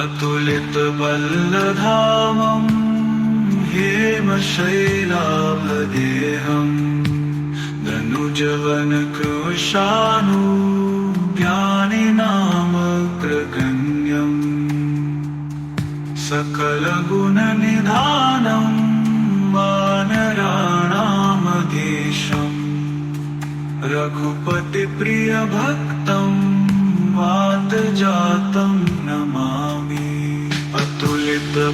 अतुलितबलधामं हेमशैलाभदेहम् दनुजवनकृशानुज्ञानिनामग्रगण्यम् सकलगुणनिधानं वानराणामधीशम् रघुपतिप्रियभक्तं वातजातं Namami. अतुलितबलधामं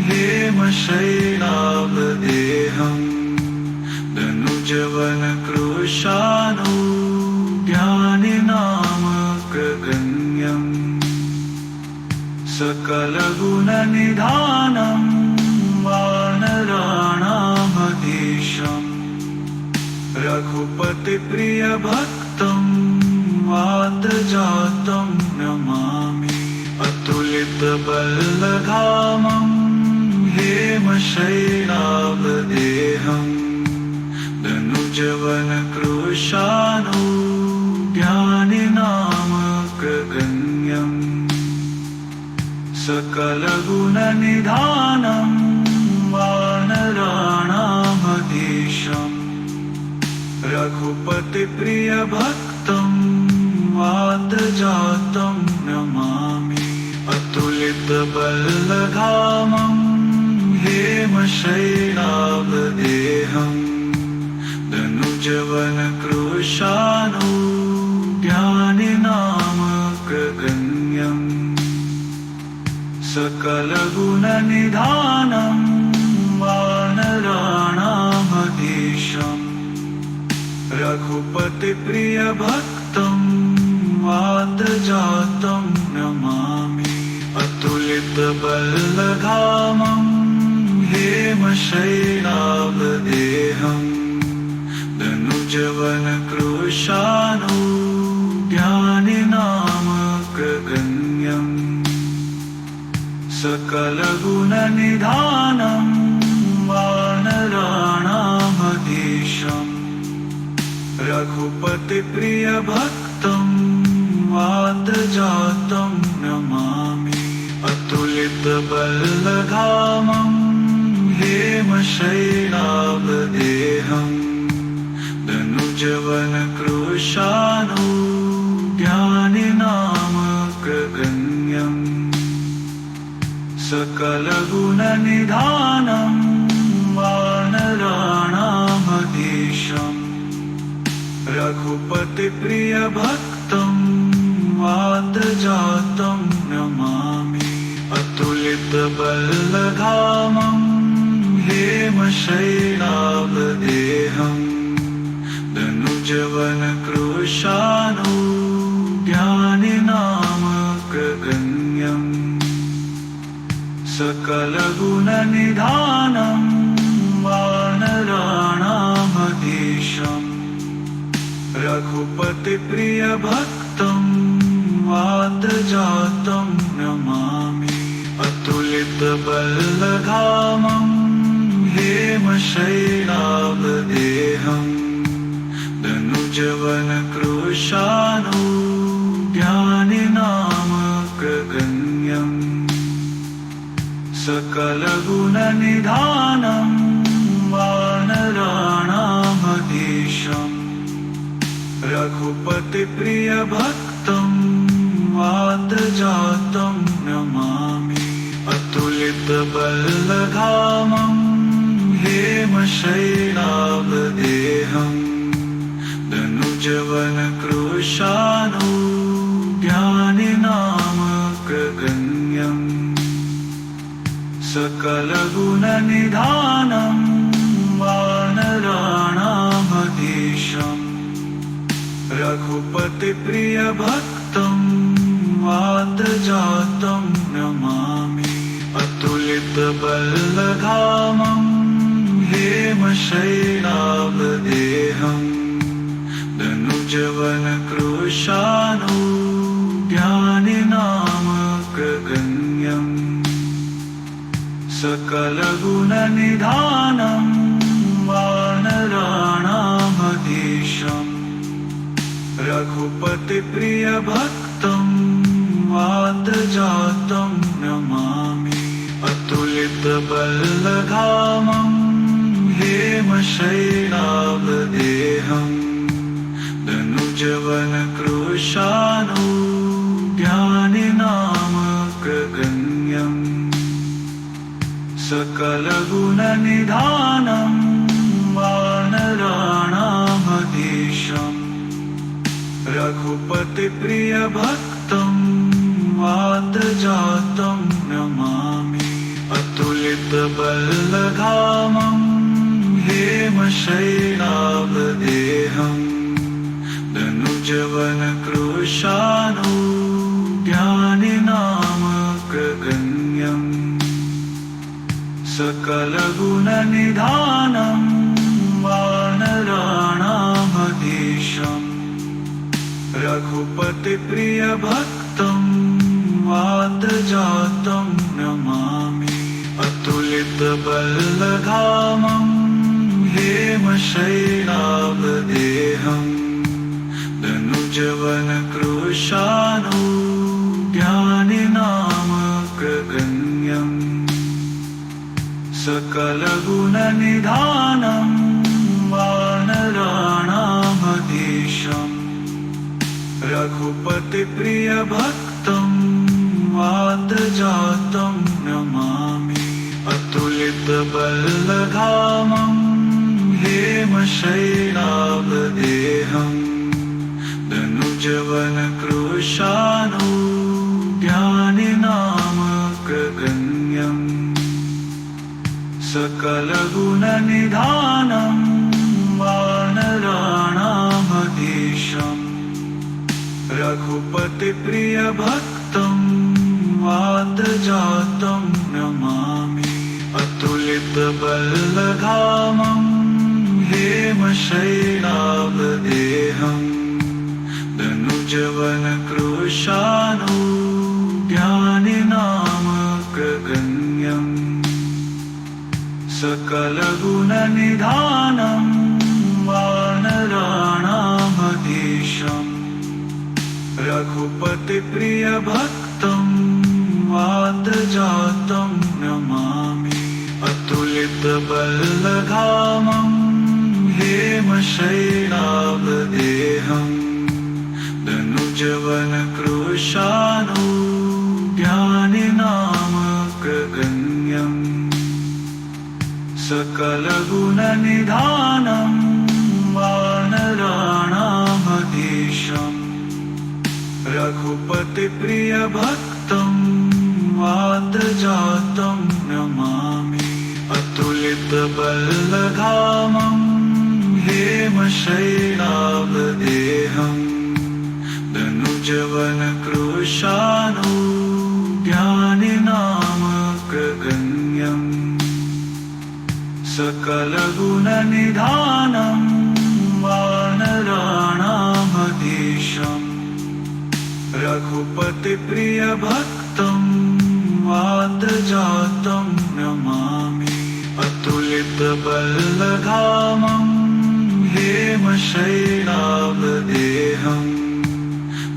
हेमशैलाभदेहम् दनुजवनकृशानुज्ञानिनामग्रगण्यम् सकलगुणनिधानं वानराणामधीशम् रघुपतिप्रियभक्तं वातजातं Namami. अतुलितबलधामं हेमशैलाभदेहम् दनुजवनकृशानुज्ञानिनामग्रगण्यम् सकलगुणनिधानं वानराणामधीशम् रघुपतिप्रियभक्तं वातजातं Namami. अतुलितबलधामं हेमशैलाभदेहम् दनुजवनकृशानुज्ञानिनामग्रगण्यम् सकलगुणनिधानं वानराणामधीशम् रघुपतिप्रियभक्तं वातजातं Namami. अतुलितबलधामं हेमशैलाभदेहम् दनुजवनकृशानुज्ञानिनामग्रगण्यम् सकलगुणनिधानं वानराणामधीशम् रघुपतिप्रियभक्तं वातजातं Namami. अतुलितबलधामं हेमशैलाभदेहम् दनुजवनकृशानुज्ञानिनामग्रगण्यम् सकलगुणनिधानं वानराणामधीशम् रघुपतिप्रियभक्तं वातजातं Namami. अतुलितबलधामं हेमशैलाभदेहम् दनुजवनकृशानुज्ञानिनामग्रगण्यम् सकलगुणनिधानं वानराणामधीशम् रघुपतिप्रियभक्तं वातजातं Namami. अतुलितबलधामं हेमशैलाभदेहम् दनुजवनकृशानुज्ञानिनामग्रगण्यम् सकलगुणनिधानं वानराणामधीशम् रघुपतिप्रियभक्तं वातजातं Namami. अतुलितबलधामं हेमशैलाभदेहम् दनुजवनकृशानुज्ञानिनामग्रगण्यम् सकलगुणनिधानं वानराणामधीशम् रघुपतिप्रियभक्तं वातजातं Namami. अतुलितबलधामं हेमशैलाभदेहम् दनुजवनकृशानुज्ञानिनामग्रगण्यम् सकलगुणनिधानं वानराणामधीशम् रघुपतिप्रियभक्तं अतुलितबलधामं हेमशैलाभदेहं धनुजवनकृशानुद्यानिनामग्रगण्यं सकलगुणनिधानं वानराणामधीशम् रघुपतिप्रियभक्तं वातजातं Namami. अतुलितबलधामं हेमशैलाभदेहं धनुजवनकृशानुद्यानिनामग्रगण्यं सकलगुणनिधानं वानराणामधीशम् रघुपतिप्रियभक्तं वातजातं Namami. अतुलितबलधामं हेमशैलाभदेहं धनुजवनकृशानुद्यानिनामग्रगण्यं सकलगुणनिधानं वानराणामधीशम् रघुपतिप्रियभक्तं वातजातं Namami. अतुलितबलधामं हेमशैलाभदेहं धनुजवनकृशानुद्यानिनामग्रगण्यं सकलगुणनिधानं वानराणामधीशम् रघुपतिप्रियभक्तं वातजातं Namami. अतुलितबलधामं हेमशैलाभदेहं धनुजवनकृशानुद्यानिनामग्रगण्यं सकलगुणनिधानं वानराणामधीशम् रघुपतिप्रियभक्तं वातजातं Namami. अतुलितबलधामं हेमशैलाभदेहं धनुजवनकृशानुद्यानिनामग्रगण्यं सकलगुणनिधानं वानराणामधीशम् रघुपतिप्रियभक्तं वातजातं Namami. अतुलितबलधामं हेमशैलाभदेहं धनुजवनकृशानुद्यानिनामग्रगण्यं सकलगुणनिधानं वानराणामधीशम् रघुपतिप्रियभक्तं वातजातं Namami. अतुलितबलधामं हेमशैलाभदेहं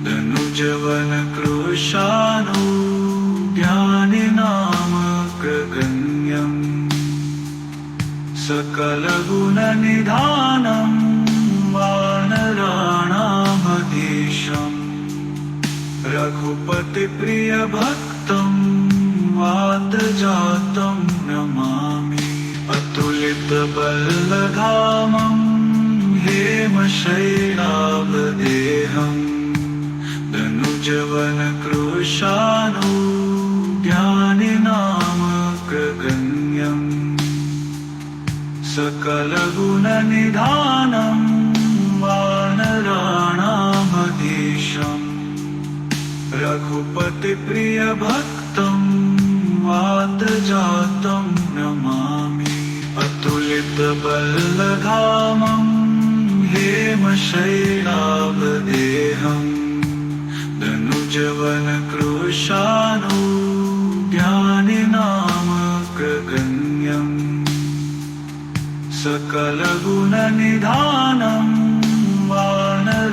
धनुजवनकृशानुद्यानिनामग्रगण्यं सकलगुणनिधानं वानराणामधीशम् रघुपतिप्रियभक्तं वातजातं Namami. अतुलितबलधामं हेमशैलाभदेहं धनुजवनकृशानुद्यानिनामग्रगण्यं सकलगुणनिधानं वानराणामधीशम् रघुपतिप्रियभक्तं वातजातं Namami. अतुलितबलधामं हेमशैलाभदेहं धनुजवनकृशानुद्यानिनामग्रगण्यं सकलगुणनिधानं वानराणामधीशम्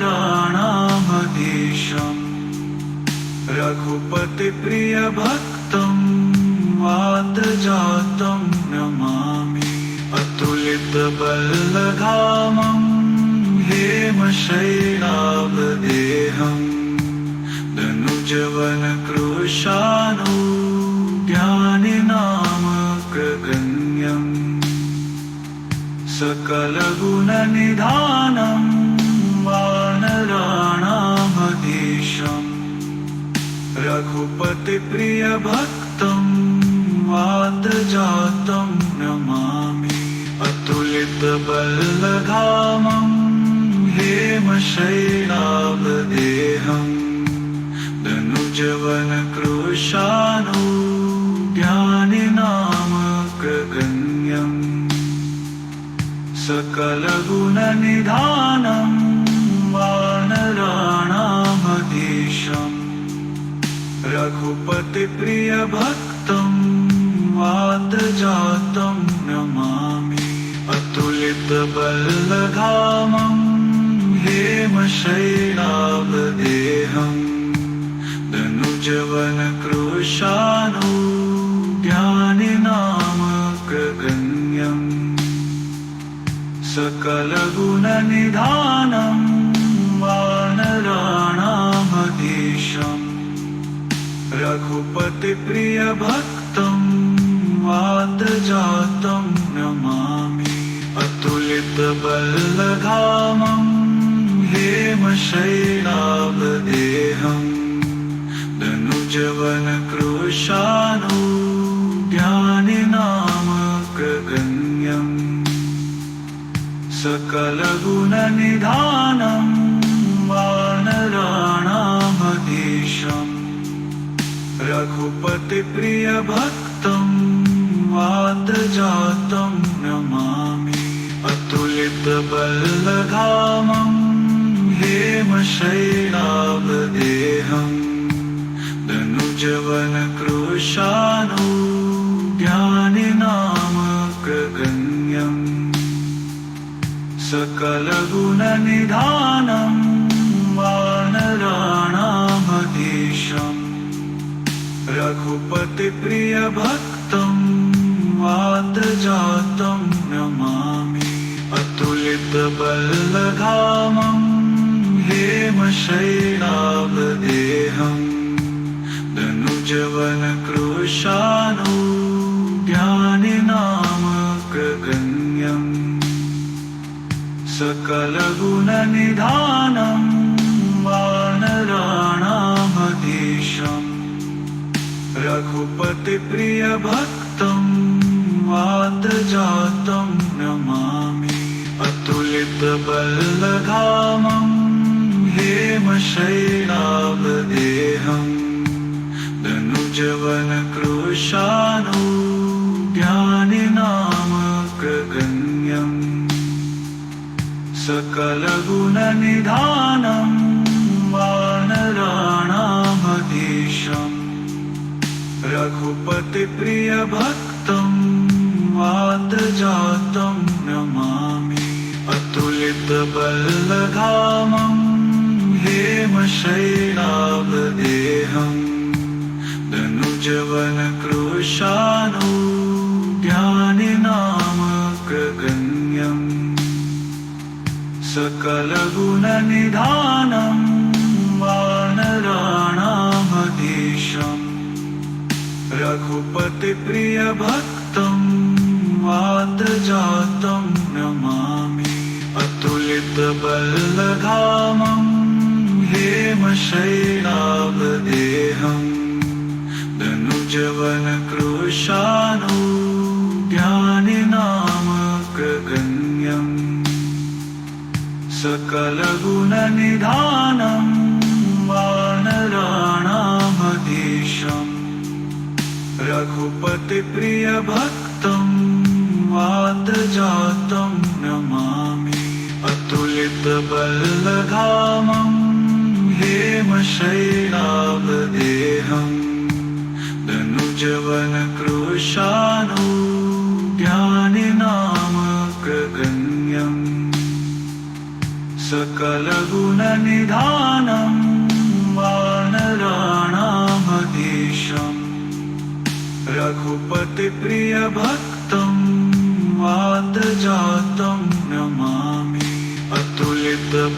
रघुपतिप्रियभक्तं वातजातं Namami अतुलितबलधामं हेमशैलाभदेहं धनुजवनकृशानुज्ञानिनामग्रगण्यं सकलगुणनिधानं वानराणामधीशम् रघुपतिप्रियभक्तं वातजातं Namami अतुलितबलधामं हेमशैलाभदेहं धनुजवनकृशानुज्ञानिनामग्रगण्यं सकलगुणनिधानं वानराणामधीशम् रघुपतिप्रियभक्तं वातजातं Namami अतुलितबलधामं हेमशैलाभदेहं धनुजवनकृशानुज्ञानिनामग्रगण्यं सकलगुणनिधानं वानराणामधीशम् रघुपतिप्रियभक्तं वातजातं Namami अतुलितबलधामं हेमशैलाभदेहं धनुजवनकृशानुज्ञानिनामग्रगण्यं सकलगुणनिधानं वानराणामधीशम् रघुपतिप्रियभक्तं वातजातं Namami अतुलितबलधामं हेमशैलाभदेहं धनुजवनकृशानुज्ञानिनामग्रगण्यं सकलगुणनिधानं वानराणामधीशम् रघुपतिप्रियभक्तं वातजातं Namami अतुलितबलधामं हेमशैलाभदेहं धनुजवनकृशानुज्ञानिनामग्रगण्यं सकलगुणनिधानं वानराणामधीशम् रघुपतिप्रियभक्तं वातजातं Namami अतुलितबलधामं हेमशैलाभदेहं धनुजवनकृशानुज्ञानिनामग्रगण्यं सकलगुणनिधानं वानराणामधीशम् रघुपतिप्रियभक्तं वातजातं Namami अतुलितबलधामं हेमशैलाभदेहं धनुजवनकृशानुज्ञानिनामग्रगण्यं सकलगुणनिधानं वानराणामधीशम् रघुपतिप्रियभक्तं वातजातं Namami अतुलितबलधामं हेमशैलाभदेहं धनुजवनकृशानुज्ञानिनामग्रगण्यं सकलगुणनिधानं वानराणामधीशम् रघुपतिप्रियभक्तं वातजातं Namami अतुलितबलधामं हेमशैलाभदेहं धनुजवनकृशानुज्ञानिनामग्रगण्यं सकलगुणनिधानं वानराणामधीशम् रघुपतिप्रियभक्तं प्रियभक्तं वातजातं Namami अतुलितबलधामं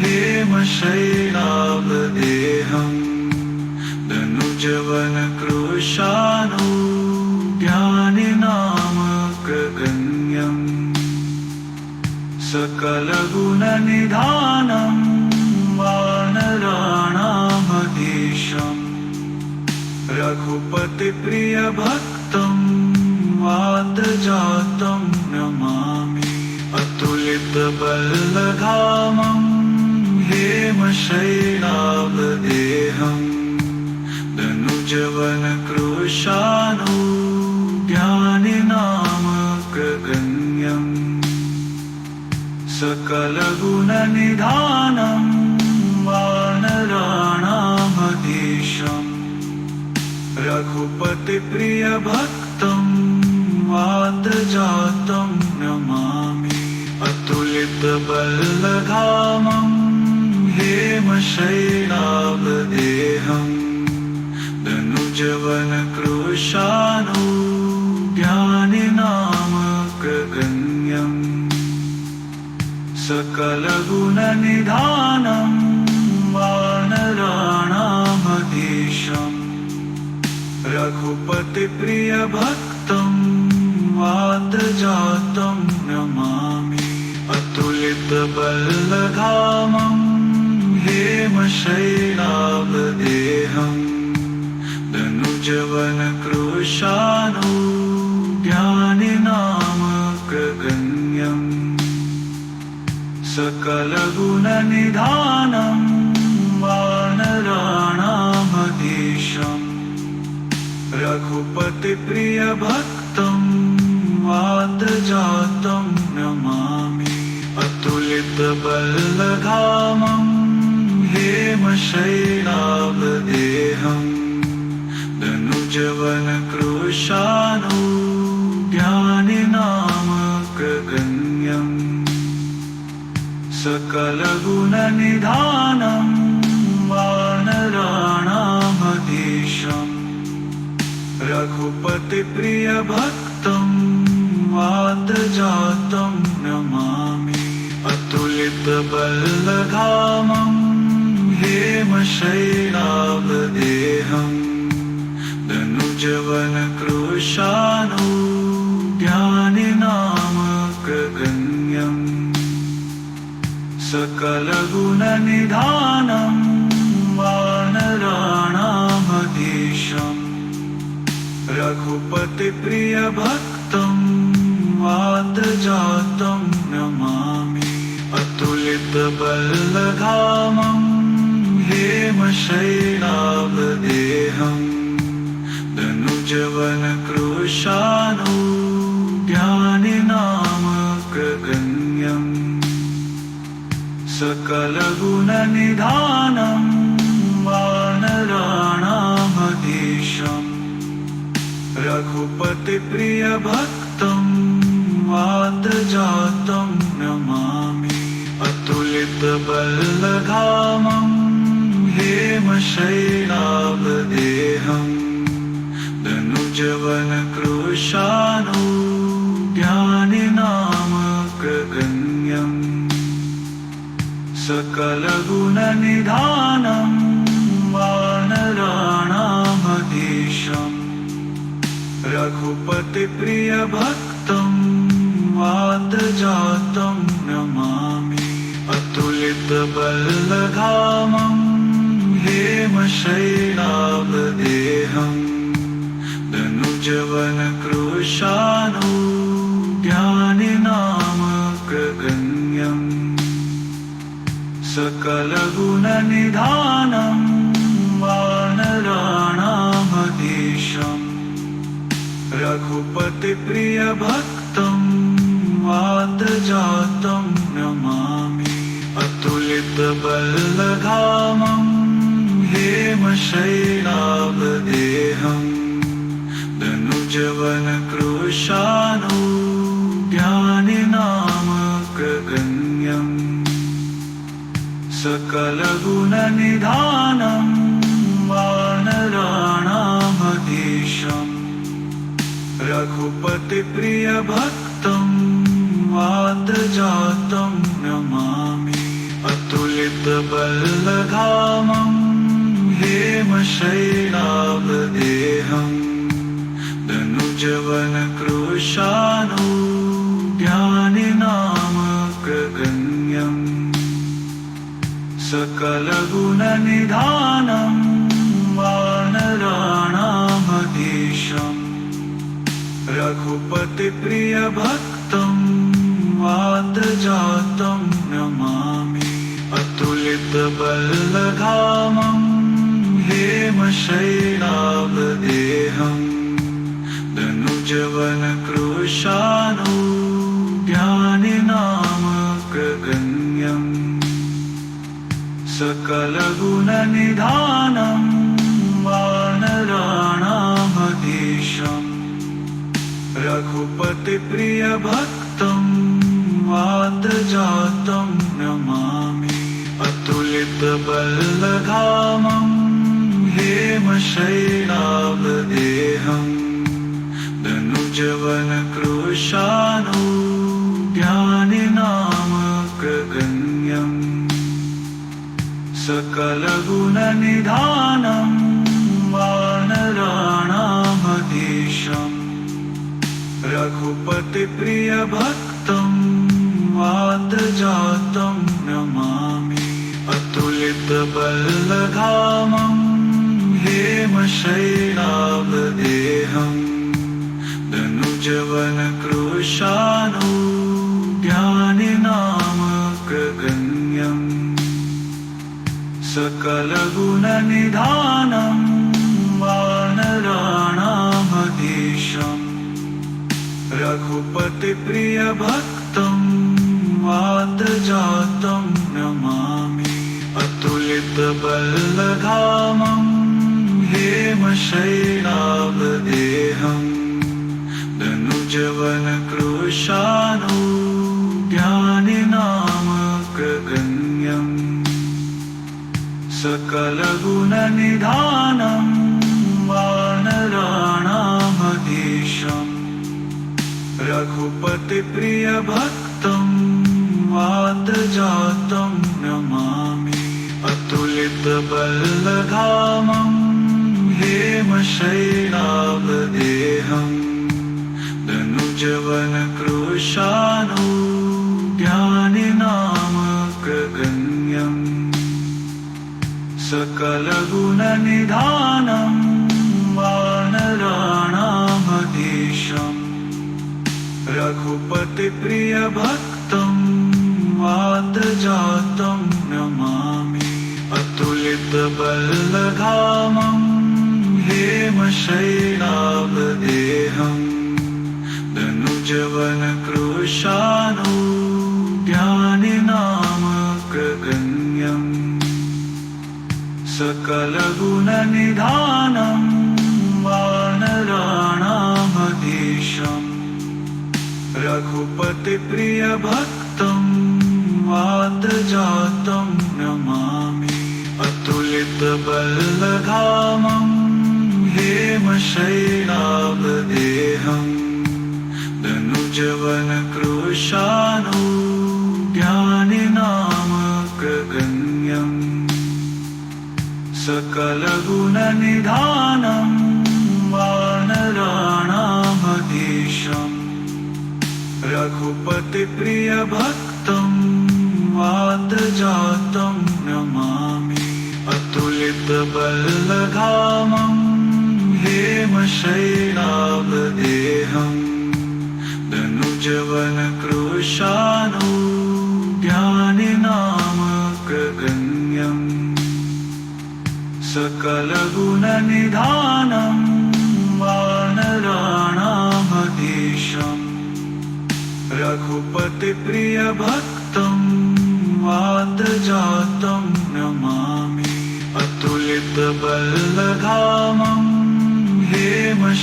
हेमशैलाभदेहं धनुजवनकृशानुज्ञानिनामग्रगण्यं सकलगुणनिधानं वानराणामधीशम् रघुपतिप्रियभक्तं वातजातं Namami अतुलितबलधामं हेमशैलाभदेहं धनुजवनकृशानुज्ञानिनामग्रगण्यं सकलगुणनिधानं वानराणामधीशम् रघुपतिप्रियभक्तं वातजातं Namami अतुलितबलधामं हेमशैलाभदेहं धनुजवनकृशानुज्ञानिनामग्रगण्यं सकलगुणनिधानं वानराणामधीशम् रघुपतिप्रियभक्तं वातजातं Namami अतुलितबलधामं हेमशैलाभदेहं धनुजवनकृशानुज्ञानिनामग्रगण्यं सकलगुणनिधानं वानराणामधीशम् रघुपतिप्रियभक्तं वातजातं Namami अतुलितबलधामं हेमशैलाभदेहं धनुजवनकृशानुज्ञानिनामग्रगण्यं सकलगुणनिधानं वानराणामधीशम् रघुपतिप्रियभक्तं वातजातं Namami अतुलितबलधामं हेमशैलाभदेहं धनुजवनकृशानुज्ञानिनामग्रगण्यं सकलगुणनिधानं वानराणामधीशम् रघुपतिप्रियभक्तं वातजातं Namami अतुलितबलधामं हेमशैलाभदेहं धनुजवनकृशानुज्ञानिनामग्रगण्यं सकलगुणनिधानं वानराणामधीशम् रघुपतिप्रियभक्तं वातजातं Namami अतुलितबलधामं हेमशैलाभदेहं धनुजवनकृशानुज्ञानिनामग्रगण्यं सकलगुणनिधानं वानराणामधीशम् रघुपतिप्रियभक्तं वातजातं Namami अतुलितबलधामं हेमशैलाभदेहं धनुजवनकृशानुज्ञानिनामग्रगण्यं सकलगुणनिधानं वानराणामधीशम् रघुपतिप्रियभक्तं वातजातं Namami अतुलितबलधामं हेमशैलाभदेहं धनुजवनकृशानुज्ञानिनामग्रगण्यं सकलगुणनिधानं वानराणामधीशम् रघुपतिप्रियभक्तं वातजातं Namami अतुलितबलधामं हेमशैलाभदेहं धनुजवनकृशानुज्ञानिनामग्रगण्यं सकलगुणनिधानं वानराणामधीशम् रघुपतिप्रियभक्तं वातजातं Namami अतुलितबलधामं हेमशैलाभदेहं धनुजवनकृशानुज्ञानिनामग्रगण्यं सकलगुणनिधानं वानराणामधीशम् रघुपतिप्रियभक्तं वातजातं Namami अतुलितबलधामं हेमशैलाभदेहं धनुजवनकृशानुज्ञानिनामग्रगण्यं सकलगुणनिधानं वानराणामधीशम् रघुपतिप्रियभक्तं वातजातं Namami अतुलितबलधामं हेमशैलाभदेहं धनुजवनकृशानुज्ञानिनामग्रगण्यं सकलगुणनिधानं वानराणामधीशम् रघुपतिप्रियभक्तं वातजातं Namami अतुलितबलधामं हेमशैलाभदेहं धनुजवनकृशानुज्ञानिनामग्रगण्यं सकलगुणनिधानं वानराणामधीशम् रघुपतिप्रियभक्तं वातजातं Namami अतुलितबलधामं हेमशैलाभदेहं धनुजवनकृशानुज्ञानिनामग्रगण्यं सकलगुणनिधानं वानराणामधीशम् रघुपतिप्रियभक्तं वातजातं Namami अतुलितबलधामं हेमशैलाभदेहं धनुजवनकृशानुज्ञानिनामग्रगण्यं सकलगुणनिधानं वानराणामधीशम् रघुपतिप्रियभक्तं वातजातं Namami अतुलितबलधामं हेमशैलाभदेहं धनुजवनकृशानुज्ञानिनामग्रगण्यं सकलगुणनिधानं वानराणामधीशम् रघुपतिप्रियभक्तं वातजातं Namami अतुलितबलधामं हेमशैलाभदेहं धनुजवनकृशानुज्ञानिनामग्रगण्यं सकलगुणनिधानं वानराणामधीशम् रघुपतिप्रियभक्तं वातजातं Namami अतुलितबलधामं हेमशैलाभदेहं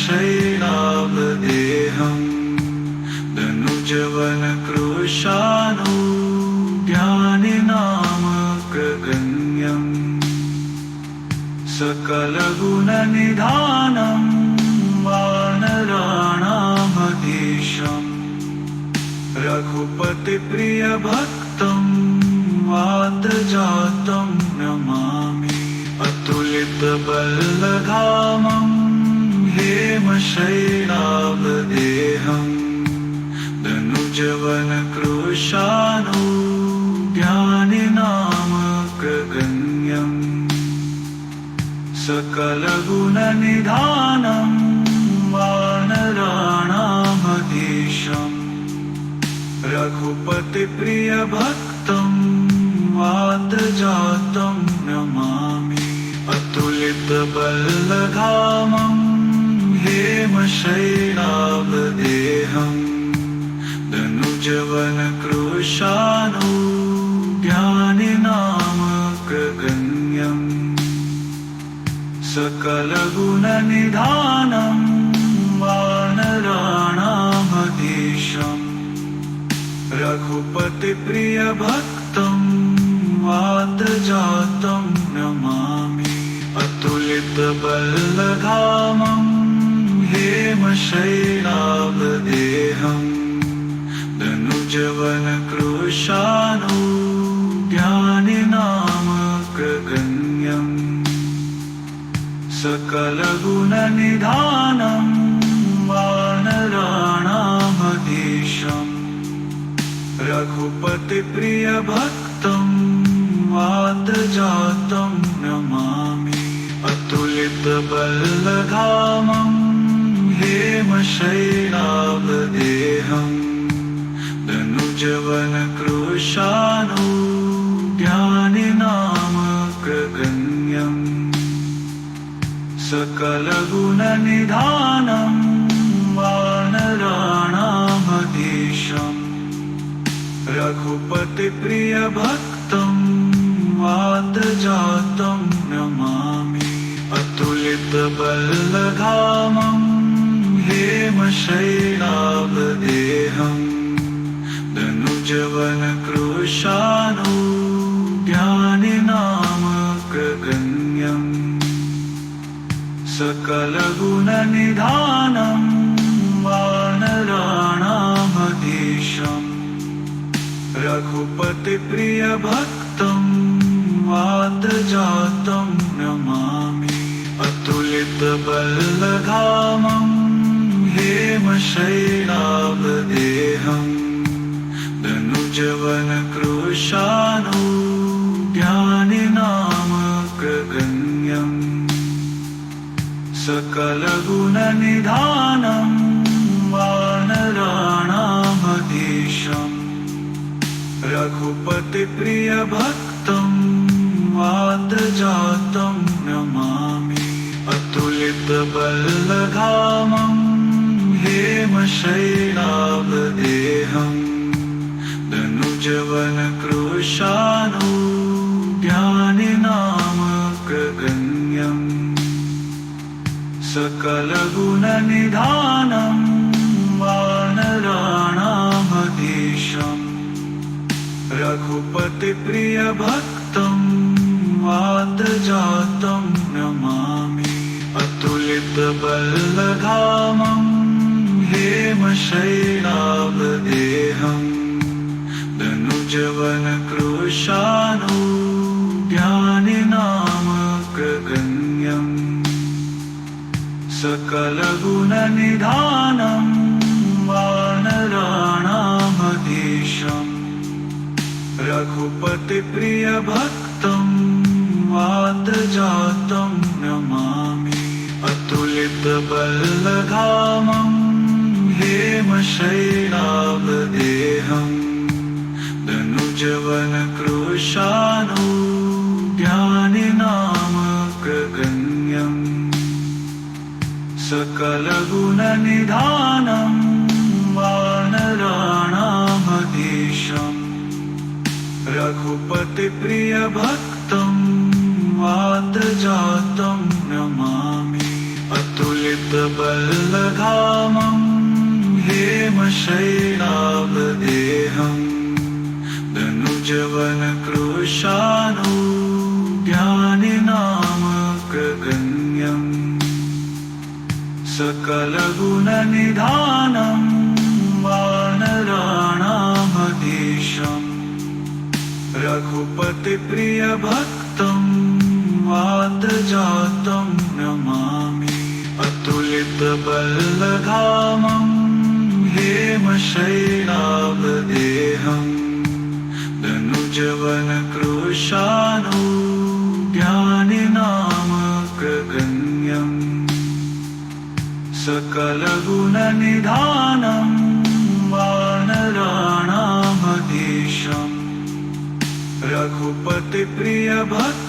धनुजवनकृशानुज्ञानिनामग्रगण्यं सकलगुणनिधानं वान वानराणामधीशम् रघुपतिप्रियभक्तं वातजातं Namami अतुलितबलधामं हेमशैलाभदेहं धनुजवनकृशानुज्ञानिनामग्रगण्यम् सकलगुणनिधानं वानराणामधीशम् रघुपतिप्रियभक्तं वातजातं Namami अतुलितबलधामं हेमशैलाभदेहं धनुजवनकृशानुज्ञानिनामग्रगण्यम् सकलगुणनिधानं वानराणामधीशम् रघुपतिप्रियभक्तं वातजातं Namami अतुलितबलधामं हेमशैलाभदेहं धनुजवनकृशानुज्ञानिनामग्रगण्यम् सकलगुणनिधानं वानराणामधीशम् रघुपतिप्रियभक्तं वातजातं Namami अतुलितबलधामं हेमशैलाभदेहं धनुजवनकृशानुज्ञानिनामग्रगण्यम् सकलगुणनिधानं वानराणामधीशम् रघुपतिप्रियभक्तं वातजातं Namami अतुलितबलधामं हेमशैलाभदेहं धनुजवनकृशानुज्ञानिनामग्रगण्यम् सकलगुणनिधानं वानराणामधीशम् रघुपतिप्रियभक्तं वातजातं Namami अतुलितबलधामं हेमशैलाभदेहं धनुजवनकृशानुज्ञानिनामग्रगण्यम् सकलगुणनिधानं वानराणामधीशम् रघुपतिप्रियभक्तं वातजातं Namami अतुलितबलधामं हेमशैलाभदेहं धनुजवनकृशानुज्ञानिनामग्रगण्यम् सकलगुणनिधानं वानराणामधीशम् रघुपतिप्रियभक्तं वातजातं Namami अतुलितबलधामं हेमशैलाभदेहं धनुजवनकृशानुज्ञानिनामग्रगण्यम् सकलगुणनिधानं वानराणामधीशम् रघुपतिप्रियभक्तं वातजातं Namami अतुलितबलधामं हेमशैलाभदेहं धनुजवनकृशानुज्ञानिनामग्रगण्यम् सकलगुणनिधानं वानराणामधीशम् रघुपतिप्रियभक्तं वातजातं Namami अतुलितबलधामं हेमशैलाभदेहं धनुजवनकृशानुज्ञानिनामग्रगण्यम् सकलगुणनिधानं सकलगुणनिधानं वानराणामधीशम् रघुपतिप्रियभक्तं वातजातं Namami अतुलितबलधामं हेमशैलाभदेहम् धनुजवनकृशानुज्ञानिनामग्रगण्यम् सकलगुणनिधानं वानराणामधीशम् रघुपतिप्रियभक्तं